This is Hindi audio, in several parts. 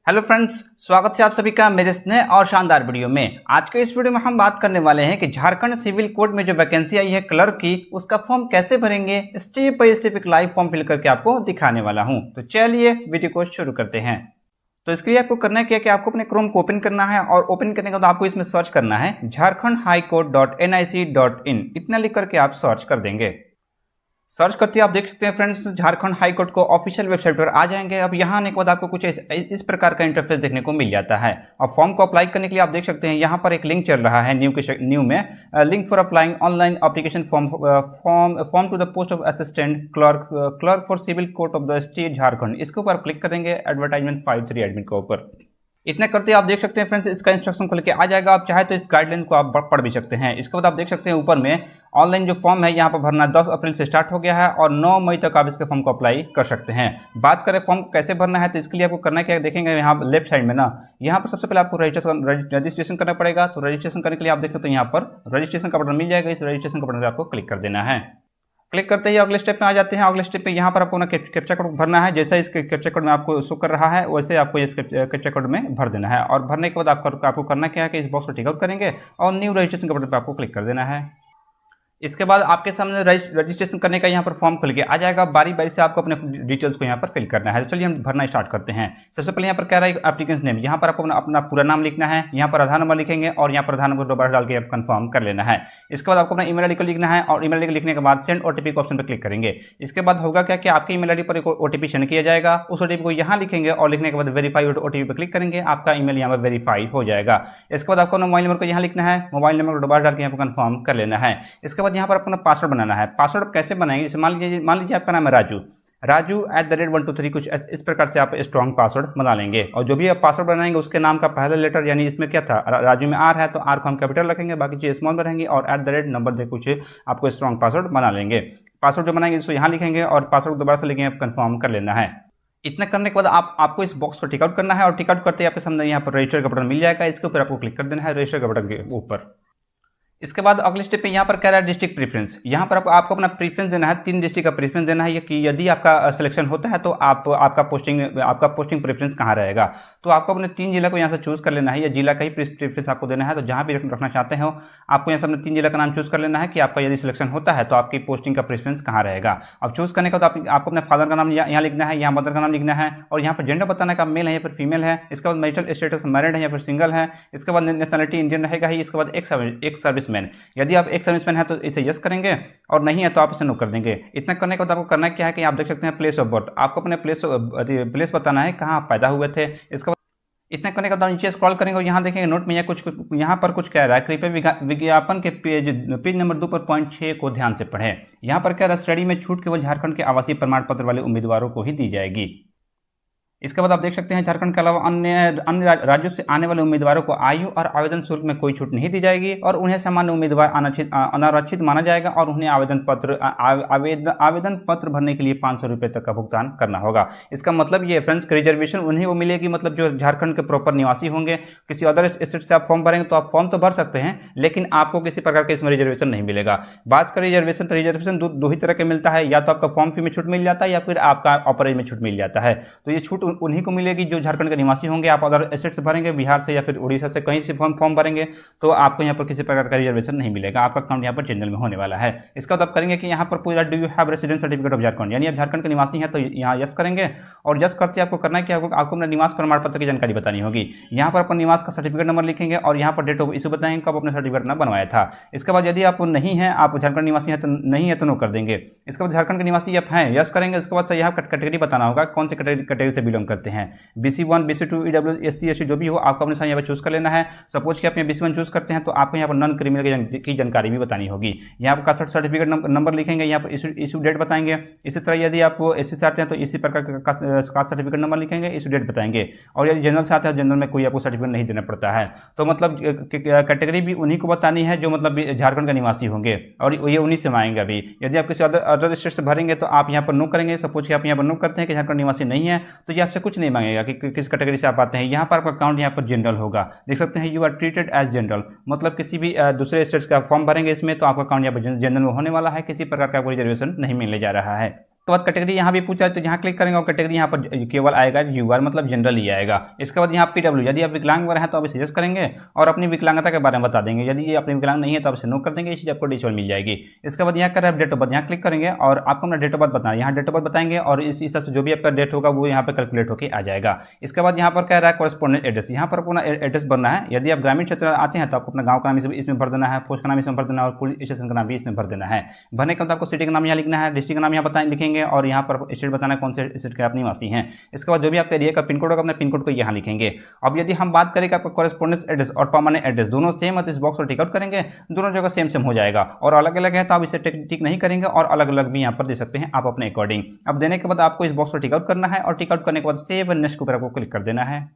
हेलो फ्रेंड्स, स्वागत है आप सभी का मेरे इस नए और शानदार वीडियो में। आज के इस वीडियो में हम बात करने वाले हैं कि झारखंड सिविल कोड में जो वैकेंसी आई है क्लर्क की, उसका फॉर्म कैसे भरेंगे। स्टेप बाय स्टेप एक लाइव फॉर्म फिल करके आपको दिखाने वाला हूं। तो चलिए वीडियो को शुरू करते हैं। तो इसके लिए आपको करना क्या है कि आपको अपने क्रोम को ओपन करना है और ओपन करने के बाद आपको इसमें सर्च करना है jharkhandhighcourt.nic.in। इतना लिख करके आप सर्च कर देंगे। सर्च करते ही आप देख सकते हैं फ्रेंड्स, झारखंड हाई कोर्ट को ऑफिशियल वेबसाइट पर आ जाएंगे। अब यहाँ आने के बाद आपको कुछ इस प्रकार का इंटरफेस देखने को मिल जाता है। और फॉर्म को अप्लाई करने के लिए आप देख सकते हैं यहाँ पर एक लिंक चल रहा है न्यू में, link for applying online application form to the post of assistant clerk for civil court of the state Jharkhand. इसके ऊपर क्लिक करेंगे एडवर्टाइजमेंट 5/3 एडमिट के ऊपर। इतना करते आप देख सकते हैं फ्रेंड्स, इसका इंस्ट्रक्शन खुल के आ जाएगा। आप चाहे तो इस गाइडलाइन को आप पढ़ भी सकते हैं। इसके बाद आप देख सकते हैं ऊपर में ऑनलाइन जो फॉर्म है यहाँ पर भरना 10 अप्रैल से स्टार्ट हो गया है और 9 मई तक आप इसके फॉर्म को अप्लाई कर सकते हैं। बात करें फॉर्म को कैसे भरना है, तो इसके लिए आपको करना क्या है, देखेंगे यहाँ लेफ्ट साइड में ना, यहाँ पर सबसे पहले आपको रजिस्ट्रेशन करना पड़ेगा। तो रजिस्ट्रेशन करने के लिए आप देख सकते हैं यहाँ पर रजिस्ट्रेशन का बटन मिल जाएगा। इस रजिस्ट्रेशन का बटन पर आपको क्लिक कर देना है। क्लिक करते ही अगले स्टेप में आ जाते हैं। अगले स्टेप पे यहाँ पर आपको ना कैप्चा कोड भरना है। जैसा इस कैप्चा कोड में आपको शो कर रहा है वैसे आपको इस कैप्चा कोड में भर देना है। और भरने के बाद आपको करना क्या है कि इस बॉक्स को टिक आउट करेंगे और न्यू रजिस्ट्रेशन के बटन पर आपको क्लिक कर देना है। इसके बाद आपके सामने रजिस्ट्रेशन करने का यहाँ पर फॉर्म खुल के आ जाएगा। बारी बारी से आपको अपने डिटेल्स को यहाँ पर फिल करना है। तो चलिए हम भरना स्टार्ट करते हैं। सबसे पहले यहाँ पर क्या रहा है, एप्लीकेंट नेम। यहाँ पर आपको अपना पूरा नाम लिखना है। यहाँ पर आधार नंबर लिखेंगे और यहाँ पर आधार नंबर दोबारा डाल के आप कंफर्म कर लेना है। इसके बाद आपको अपना ईमेल आईडी को लिखना है और ईमेल आईडी लिखने के बाद सेंड ओटीपी के ऑप्शन पर क्लिक करेंगे। इसके बाद होगा क्या कि आपके ईमेल आईडी पर एक ओटीपी सेंड किया जाएगा। उस ओटीपी को यहाँ लिखेंगे और लिखने के बाद वेरीफाई ओटीपी पर क्लिक करेंगे। आपका ईमेल यहाँ पर वेरीफाई हो जाएगा। इसके बाद आपको मोबाइल नंबर को यहाँ लिखना है। मोबाइल नंबर को दोबारा डाल के यहाँ पर कंफर्म कर लेना है। इसके बाद यहाँ पर अपना पासवर्ड बनाना है। पासवर्ड कैसे बनाएंगे, जैसे मान लीजिए आपका नाम है राजू @123 कुछ इस प्रकार से आप स्ट्रॉन्ग पासवर्ड बना लेंगे। और जो भी आप पासवर्ड बनाएंगे उसके नाम का पहला लेटर, यानी इसमें क्या था, राजू में आर है तो आर को हम कैपिटल रखेंगे, बाकी चीज़ स्मॉल में रहेंगे और @नंबर दे कुछ आपको स्ट्रॉन्ग पासवर्ड बना लेंगे। पासवर्ड जो बनाएंगे इसको यहाँ लिखेंगे और पासवर्ड दोबारा से लिखेंगे, कंफर्म कर लेना है। इतना करने के बाद आपको इस बॉक्स को टिक आउट करना है और टिक आउट करते ही आपके सामने यहाँ पर रजिस्टर का बटन मिल जाएगा। इसके ऊपर आपको क्लिक कर देना है, रजिस्टर का बटन के ऊपर। इसके बाद अगले स्टेप पे यहाँ पर कह रहा है डिस्ट्रिक्ट प्रेफरेंस। यहाँ पर आपको अपना प्रेफरेंस देना है। 3 डिस्ट्रिक्ट का प्रेफरेंस देना है कि यदि आपका सिलेक्शन होता है तो आपका पोस्टिंग प्रेफरेंस कहाँ रहेगा। तो आपको अपने 3 जिला को यहाँ से चूज कर लेना है। या जिला का ही प्रेफरेंस आपको देना है। तो जहाँ भी रखना चाहते हो आपको यहाँ से अपने 3 जिला का नाम चूज कर लेना है कि आपका यदि सिलेक्शन होता है तो आपकी पोस्टिंग का प्रेफरेंस कहाँ रहेगा। अब चूज करने के बाद आपको अपने फादर का नाम यहाँ लिखना है, यहाँ मदर का नाम लिखना है और यहाँ पर जेंडर बताना का मेल है या फिर फीमेल है। इसके बाद मैरिटल स्टेटस मैरिड है या फिर सिंगल है। इसके बाद नेशनलिटी इंडियन रहेगा ही। इसके बाद एक सर्विसमैन, यदि आप एक सर्विसमैन है तो इसे यस करेंगे और नहीं है तो आप इसे नो कर देंगे। इतना करने के बाद आपको करना क्या है कि आप देख सकते हैं प्लेस ऑफ बर्थ। आपको अपने प्लेस बताना है कहाँ आप पैदा हुए थे। इसके बाद इतना करने के बाद नीचे स्क्रॉल करेंगे और यहाँ देखेंगे नोट में यहाँ पर कुछ कह रहा है, कृपया विज्ञापन के पेज नंबर 2 पर पॉइंट 6 को ध्यान से पढ़ें। यहाँ पर कह रहा है स्टडी में छूट केवल झारखंड के आवासीय प्रमाण पत्र वाले उम्मीदवारों को ही दी जाएगी। इसके बाद आप देख सकते हैं झारखंड के अलावा अन्य राज्यों से आने वाले उम्मीदवारों को आयु और आवेदन शुल्क में कोई छूट नहीं दी जाएगी और उन्हें सामान्य उम्मीदवार अनारक्षित माना जाएगा और उन्हें आवेदन पत्र भरने के लिए 500 रुपये तक का भुगतान करना होगा। इसका मतलब ये फ्रेंड्स कि रिजर्वेशन उन्हें वो मिलेगी, मतलब जो झारखंड के प्रॉपर निवासी होंगे। किसी अदर स्टेट से आप फॉर्म भरेंगे तो आप फॉर्म तो भर सकते हैं लेकिन आपको किसी प्रकार का इसमें रिजर्वेशन नहीं मिलेगा। बात करें रिजर्वेशन तो रिजर्वेशन दो ही तरह के मिलता है, या तो आपका फॉर्म फी में छूट मिल जाता है या फिर आपका ऑपरेज में छूट मिल जाता है। तो ये छूट उन्हीं को मिलेगी जो झारखंड के निवासी होंगे। आप अदर स्टेट से भरेंगे, बिहार से या फिर उड़ीसा से कहीं से फॉर्म भरेंगे तो आपको यहाँ पर किसी प्रकार का रिजर्वेशन नहीं मिलेगा। आपका अकाउंट यहाँ पर जनरल में होने वाला है। इसका मतलब आप करेंगे कि यहाँ पर पूरा do you have residence certificate of Jharkhand, यानी आप झारखंड के निवासी हैं तो यहाँ यस करेंगे। और यस करते आपको करना है कि आपको अपना निवास प्रमाण पत्र की जानकारी बतानी होगी। यहाँ पर अपना निवास का सर्टिफिकेट नंबर लिखेंगे और यहाँ पर डेट ऑफ इशू बताएंगे कब अपने सर्टिफिकेट ना बनवाया था। इसके बाद यदि आप नहीं है, आप झारखंड निवासी हैं तो नहीं है तो नो कर देंगे। इसके बाद झारखंड के निवासी आप हैं, यस करेंगे। इसके बाद यहाँ कैटेगरी बताना होगा कौन से कैटेगरी से बिलोंग करते हैं। BC1 BC2 EW SC ST जो भी हो आपको अपने साथ यहाँ पर चूज कर लेना है। सपोज कि आप यहाँ BC1 चूज करते हैं तो आपको यहाँ पर नॉन क्रिमिनल की जानकारी भी बतानी होगी। यहाँ पर कास्ट सर्टिफिकेट नंबर लिखेंगे, यहाँ पर इशू डेट बताएंगे। इसी तरह यदि आप SC से आते हैं तो इसी प्रकार का कास्ट सर्टिफिकेट नंबर लिखेंगे, इशू डेट बताएंगे। और यदि जनरल से आते हैं जनरल में कोई आपको सर्टिफिकेट नहीं देना पड़ता है। तो मतलब कैटेगरी भी उन्हीं को बतानी है जो मतलब झारखंड के निवासी होंगे और ये उन्हीं से आएंगे। अभी यदि आप किसी अदर स्टेट से भरेंगे तो आप यहाँ पर नो करेंगे। सपोज कि आप यहाँ पर नो करते हैं कि झारखंड निवासी नहीं है तो ये आपसे कुछ नहीं मांगेगा कि किस कैटेगरी से आप आते हैं। यहाँ पर आपका अकाउंट यहाँ पर जनरल होगा, देख सकते हैं you are treated as general, मतलब किसी भी दूसरे स्टेट्स का फॉर्म भरेंगे इसमें तो आपका अकाउंट यहाँ पर जनरल में होने वाला है। किसी प्रकार का कोई रिजर्वेशन नहीं मिलने जा रहा है। इसके बाद कैटेगरी यहाँ भी पूछा है तो यहाँ क्लिक करेंगे और कैटेगरी यहाँ पर केवल आएगा यूआर मतलब जनरल ही आएगा। इसके बाद यहाँ पीडब्ल्यू, यदि आप विकलांग वगैरह हैं तो आप इसे यस करेंगे और अपनी विकलांगता के बारे में बता देंगे। यदि ये अपनी विकलांग नहीं है तो आप इसे नो कर देंगे, ये चीज़ आपको डिजिटल मिल जाएगी। इसके बाद यहाँ कर डेट ऑफ बर्थ, यहाँ क्लिक करेंगे और आपको अपना डेट ऑफ बर्थ बताना है। यहाँ डेट ऑफ बर्थ बताएंगे और इस हिसाब से जो भी आपका डेट होगा वो यहाँ पर कैलकुलेट होकर आ जाएगा। इसके बाद यहाँ पर कह रहा है कॉरेस्पॉन्डेंट एड्रेस, यहाँ पर अपना एड्रेस भरना है। यदि आप ग्रामीण क्षेत्र आते हैं तो आपको अपना गाँव का नाम इसमें भर देना है, पोस्ट का नाम इसमें भर देना है और पुलिस स्टेशन का नाम भी इसमें भर देना है। भरने के बाद आपको सिटी का नाम यहाँ लिखना है, डिस्ट्रिक्ट का नाम यहाँ लिखेंगे और यहाँ पर स्टेट बताना है कौन से स्टेट के आप निवासी हैं। इसके बाद जो भी आपके एरिया का पिन कोड होगा अपने पिन कोड को यहाँ लिखेंगे। अब यदि हम बात करें कि आपका कॉरेस्पॉन्डेंस एड्रेस और परमानेंट एड्रेस दोनों सेम है तो इस बॉक्स को टिक आउट करेंगे, दोनों जगह सेम हो जाएगा। और अलग अलग है तो आप इसे टिक नहीं करेंगे और अलग अलग भी यहाँ पर दे सकते हैं आप अपने अकॉर्डिंग। अब देने के बाद आपको इस बॉक्स को टिक आउट करना है और टिक आउट करने के बाद सेव नेक्स्ट के ऊपर आपको क्लिक कर देना है।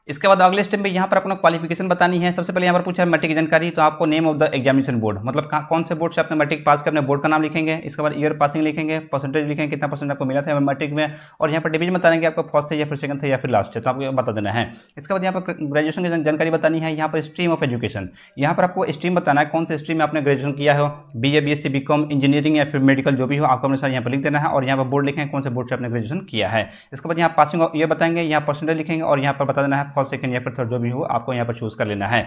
इसके बाद अगले स्टेप में यहाँ पर अपना क्वालिफिकेशन बतानी है। सबसे पहले यहाँ पर पूछा है मैट्रिक की जानकारी, तो आपको name of the examination board मतलब कौन से बोर्ड से आपने मैट्रिक पास किया, अपने बोर्ड का नाम लिखेंगे। इसके बाद ईयर पासिंग लिखेंगे, परसेंटेज लिखेंगे कितना परसेंट आपको मिला था मैट्रिक में, और यहाँ पर डिवीजन बताएंगे आपको फर्स्ट है या फिर सेकंड था या फिर लास्ट है, तो आपको बता देना है। इसके बाद यहाँ पर ग्रेजुएशन की जानकारी बतानी है। यहाँ पर स्ट्रीम ऑफ एजुकेशन, यहाँ पर आपको स्ट्रीम बताना है कौन से स्ट्रीम में आपने ग्रेजुएशन किया हो, BA BSc BCom इंजीनियरिंग या फिर मेडिकल जो भी हो आपको अनुसार यहाँ पर लिख देना है और यहाँ पर बोर्ड लिखेंगे कौन से बोर्ड से आपने ग्रेजुएशन किया है। इसके बाद यहाँ पासिंग ईयर बताएंगे, यहाँ परसेंटेज लिखेंगे और यहाँ पर बता देना है फर्स्ट सेकंड या फिर थर्ड जो भी हो आपको यहाँ पर चूज कर लेना है।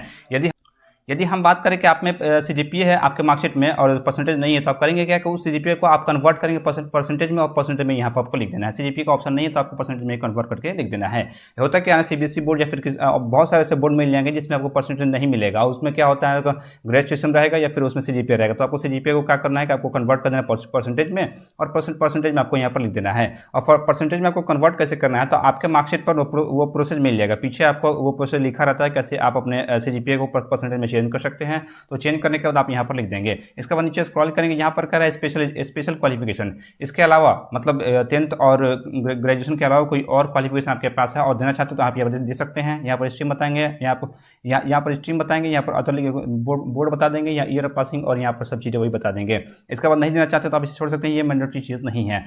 यदि हम बात करें कि आप में CGPA है आपके मार्कशीट में और परसेंटेज नहीं है तो आप करेंगे क्या कि उस CGPA को आप कन्वर्ट करेंगे परसेंटेज में और परसेंटेज में यहाँ पर आपको लिख देना है। CGPA का ऑप्शन नहीं है तो आपको परसेंटेज में कन्वर्ट करके लिख देना है। होता क्या है CBSE बोर्ड या फिर बहुत सारे ऐसे बोर्ड मिल जाएंगे जिसमें आपको परसेंटेज नहीं मिलेगा, उसमें क्या होता है ग्रेजुएशन रहेगा या फिर उसमें CGPA रहेगा, तो आपको CGPA को क्या करना है कि आपको कन्वर्ट कर देना है परसेंटेज में और परसेंटेज में आपको यहाँ पर लिख देना है। और परसेंटेज में आपको कन्वर्ट कैसे करना है तो आपके मार्कशीट पर वो प्रोसेस मिल जाएगा, पीछे आपको वो प्रोसेस लिखा रहता है कैसे आप अपने CGPA को परसेंटेज में चेंज कर सकते हैं। तो चेंज करने के बाद आप यहाँ पर लिख देंगे। इसके बाद नीचे स्क्रॉल करेंगे, यहाँ पर क्या है स्पेशल क्वालिफिकेशन, इसके अलावा मतलब 10th और ग्रेजुएशन के अलावा कोई और क्वालिफिकेशन आपके पास है और देना चाहते हो तो आप यहाँ पर दे सकते हैं। यहाँ पर स्ट्रीम बताएंगे, यहाँ पर स्ट्रीम बताएंगे, यहाँ पर अथॉरिटी बोर्ड बता देंगे, या ईयर ऑफ पासिंग और यहाँ पर सब चीज़ें वही बता देंगे। इसके बाद नहीं देना चाहते तो आप इसे छोड़ सकते हैं, ये मैंडेटरी चीज़ नहीं है।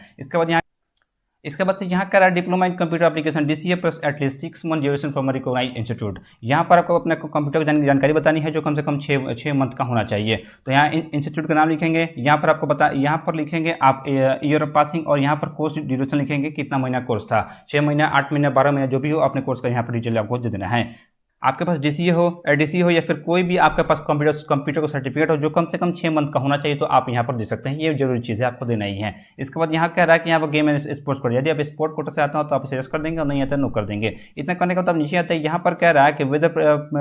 इसके बाद से यहाँ कह रहा है diploma in computer application DCA plus at least 6 month duration from recognised institute. यहाँ पर आपको अपने कंप्यूटर की जानकारी बतानी है जो कम से कम 6 मंथ का होना चाहिए। तो यहाँ इंस्टीट्यूट का नाम लिखेंगे, यहाँ पर आपको यहाँ पर लिखेंगे आप ईयर ऑफ पासिंग और यहाँ पर कोर्स ड्यूरेशन लिखेंगे कितना महीना कोर्स था, 6 महीना 8 महीना 12 महीना जो भी हो अपने कोर्स का यहाँ पर डिटेल आपको दे देना है। आपके पास DCA हो ADC हो या फिर कोई भी आपके पास कंप्यूटर का सर्टिफिकेट हो जो कम से कम 6 मंथ का होना चाहिए तो आप यहाँ पर दे सकते हैं, ये जरूरी चीज़ है आपको देना ही है। इसके बाद यहाँ कह रहा है कि यहाँ पर गेम एंड स्पोर्ट्स कोटा, यदि आप स्पोर्ट कोटा से आते हो तो आप इसे यस कर देंगे और नहीं आता नो कर देंगे। इतना करने के बाद आप नीचे आते हैं, यहाँ पर कह रहा है कि whether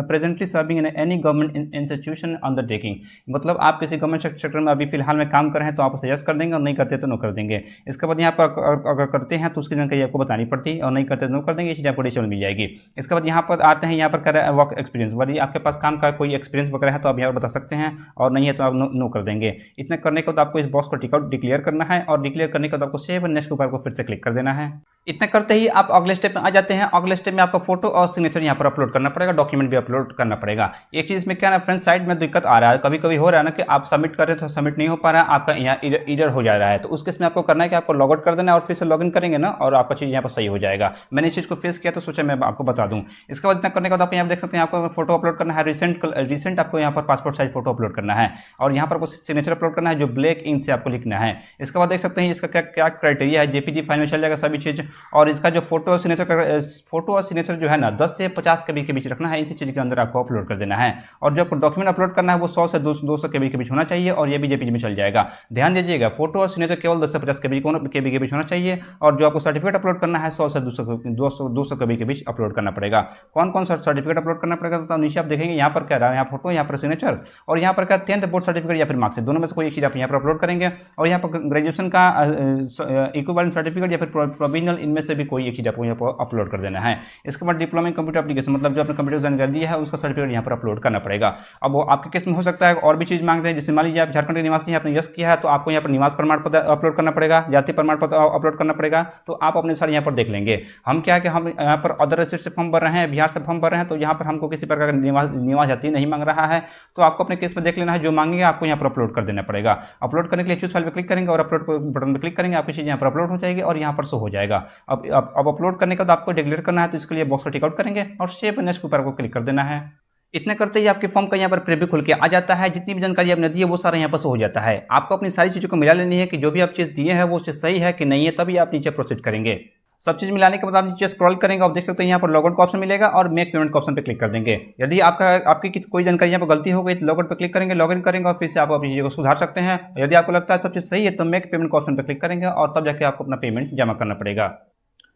presently serving in any government institution undertaking, मतलब आप किसी गवर्नमेंट सेक्टर में अभी फिलहाल में काम कर रहे हैं तो आप उसे यस कर देंगे और नहीं करते तो नो कर देंगे। इसके बाद यहाँ पर अगर करते हैं तो उसकी जानकारी आपको बतानी पड़ती है और नहीं करते तो नो कर देंगे, ये चीज़ आपको डिटेल मिल जाएगी। इसके बाद यहाँ पर आते हैं, यहाँ पर कह रहा है वर्क एक्सपीरियंस, यदि आपके पास काम का कोई एक्सपीरियंस वगैरह है तो आप यहाँ पर बता सकते हैं और नहीं है तो आप नो कर देंगे। इतना करने के बाद आपको इस बॉक्स को टिक आउट डिक्लेयर करना है और डिक्लेयर करने के बाद आपको सेव नेक्स्ट के ऊपर आपको फिर से क्लिक कर देना है। इतना करते ही आप अगले स्टेप में आ जाते हैं। अगले स्टेप में आपको फोटो और सिग्नेचर यहाँ पर अपलोड करना पड़ेगा, डॉक्यूमेंट भी अपलोड करना पड़ेगा। एक चीज़ में क्या ना फ्रेंड साइड में दिक्कत आ रहा है, कभी कभी हो रहा है ना कि आप सबमिट कर रहे हैं तो सबमिट नहीं हो पा रहा है, आपका यहाँ इरर हो जा रहा है, तो उस केस में आपको करना है कि आपको लॉग आउट कर देना और फिर से लॉग इन करेंगे ना और आपका चीज़ यहाँ पर सही हो जाएगा। मैंने इस चीज़ को फेस किया तो सोचा मैं आपको बता दूँ। इसके बाद इतना करने के बाद आप यहाँ देख सकते हैं आपको फोटो अपलोड करना है, रिसेंट आपको यहाँ पर पासपोर्ट साइज फोटो अपलोड करना है और यहाँ पर आपको सिग्नेचर अपलोड करना है जो ब्लैक इंक से आपको लिखना है। इसके बाद देख सकते हैं इसका क्या क्राइटेरिया है, JPG फाइल में चल जाएगा सभी चीज़, और इसका जो फोटो और सिग्नेचर जो है ना 10 से 50 KB के बीच रखना है, इसी चीज़ के अंदर आपको अपलोड कर देना है। और जो आपको डॉक्यूमेंट अपलोड करना है वो 100 से 200 KB के बीच होना चाहिए और ये भी JPG में चल जाएगा। ध्यान दीजिएगा फोटो और सिग्नेचर केवल 10 से 50 KB के बीच होना चाहिए और जो आपको सर्टिफिकेट अपलोड करना है 100 से 200 KB के बीच अपलोड करना पड़ेगा। कौन कौन सा सर्टिफिकेट अपलोड करना पड़ेगा तो नीचे आप देखेंगे यहाँ पर क्या रहा है, यहाँ फोटो, यहाँ पर सिग्नेचर और यहाँ पर क्या 10th बोर्ड सर्टिफिकेट या फिर मार्क्स, दोनों में से कोई एक चीज़ आप यहाँ पर अपलोड करेंगे और यहाँ पर ग्रेजुएशन का इक्विवेलेंट सर्टिफिकेट या फिर प्रोविजनल, इनमें से भी कोई एक चीज़ आपको यहाँ पर अपलोड कर देना है। इसके बाद डिप्लोमा इन कंप्यूटर एप्लीकेशन मतलब जो आपने कंप्यूटर जानकारी दी है उसका सर्टिफिकेट यहाँ पर अपलोड करना पड़ेगा। अब वो आपके केस में हो सकता है और भी चीज़ मांगते हैं, जैसे मान लीजिए आप झारखंड के निवासी हैं, आपने यस किया है तो आपको यहाँ पर निवास प्रमाण पत्र अपलोड करना पड़ेगा, जाति प्रमाण पत्र अपलोड करना पड़ेगा, तो आप अपने सारे यहाँ पर देख लेंगे। हम क्या है कि हम यहाँ पर अदर स्टेट से फॉर्म भर रहे हैं, बिहार से फॉर्म भर रहे हैं, तो यहाँ पर हमको किसी प्रकार का निवास जाति नहीं मांग रहा है, तो आपको अपने केस में देख लेना है, जो मांगेंगे आपको यहाँ पर अपलोड कर देना पड़ेगा। अपलोड करने के लिए चूज फाइल पर क्लिक करेंगे और अपलोड बटन पर क्लिक करेंगे, आपकी चीज़ यहाँ पर अपलोड हो जाएगी और यहाँ पर शो हो जाएगा। अब अपलोड करने के बाद आपको डिक्लेयर करना है, तो इसके लिए बॉक्स को टिक आउट करेंगे और सेव नेक्स्ट के ऊपर आपको क्लिक कर देना है। इतना करते ही आपके फॉर्म का यहाँ पर प्रीव्यू खुल के आ जाता है। जितनी भी जानकारी आपने दी है वो सारा यहाँ पर शो हो जाता है। आपको अपनी सारी चीज़ों को मिला लेनी है कि जो भी आप चीज़ दिए हैं वो चीज़ सही है कि नहीं है, तभी आप नीचे प्रोसीड करेंगे। सब चीज़ मिलाने के बाद आप नीचे स्क्रॉल करेंगे, आप देख सकते हैं यहाँ पर लॉगआउट का ऑप्शन मिलेगा और मेक पेमेंट का ऑप्शन पे क्लिक कर देंगे। यदि आपकी कोई जानकारी यहाँ पर गलती हो गई तो लॉगआउट पे क्लिक करेंगे, लॉगिन करेंगे और फिर से आप अपनी चीज़ों को सुधार सकते हैं। यदि आपको लगता है सब चीज़ सही है तो मेक पेमेंट का ऑप्शन पे क्लिक करेंगे और तब जाके आपको अपना पेमेंट जमा करना पड़ेगा।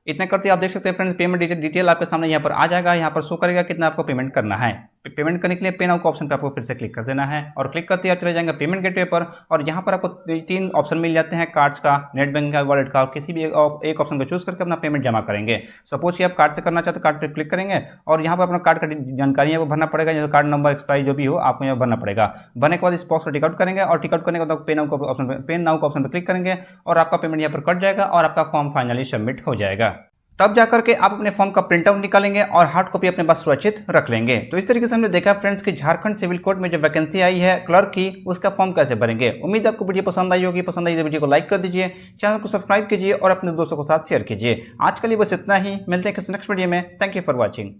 इतना करते आप देख सकते हैं फ्रेंड्स, पेमेंट डिटेल आपके सामने यहाँ पर आ जाएगा। यहाँ पर शो करेगा कितना आपको पेमेंट करना है। पेमेंट करने के लिए पे नाउ का ऑप्शन पर आपको फिर से क्लिक कर देना है और क्लिक करते ही आप चले जाएंगे पेमेंट गेटवे पर। और यहाँ पर आपको 3 ऑप्शन मिल जाते हैं, कार्ड्स का, नेट बैंकिंग का, वॉलेट का। किसी भी एक ऑप्शन को चूज करके अपना पेमेंट जमा करेंगे। सपोज कि आप कार्ड से करना चाहते हैं, कार्ड पर क्लिक करेंगे और यहाँ पर अपना कार्ड का जानकारी है वो भरना पड़ेगा, जैसे कार्ड नंबर, एक्सपायरी जो भी हो आपको यहाँ भरना पड़ेगा। भरने के बाद इस बॉक्स को टिकआउट करेंगे और टिकआउट करने के बाद पे नाउ का ऑप्शन पर क्लिक करेंगे और आपका पेमेंट यहाँ पर कट जाएगा और आपका फॉर्म फाइनली सबमिट हो जाएगा। तब जाकर के आप अपने फॉर्म का प्रिंट आउट निकालेंगे और हार्ड कॉपी अपने पास सुरक्षित रख लेंगे। तो इस तरीके से हमने देखा फ्रेंड्स कि झारखंड सिविल कोर्ट में जो वैकेंसी आई है क्लर्क की, उसका फॉर्म कैसे भरेंगे। उम्मीद आपको वीडियो पसंद आई होगी। पसंद आई तो वीडियो को लाइक कर दीजिए, चैनल को सब्सक्राइब कीजिए और अपने दोस्तों के साथ शेयर कीजिए। आज के लिए बस इतना ही, मिलते हैं किसी नेक्स्ट वीडियो में। Thank you for watching.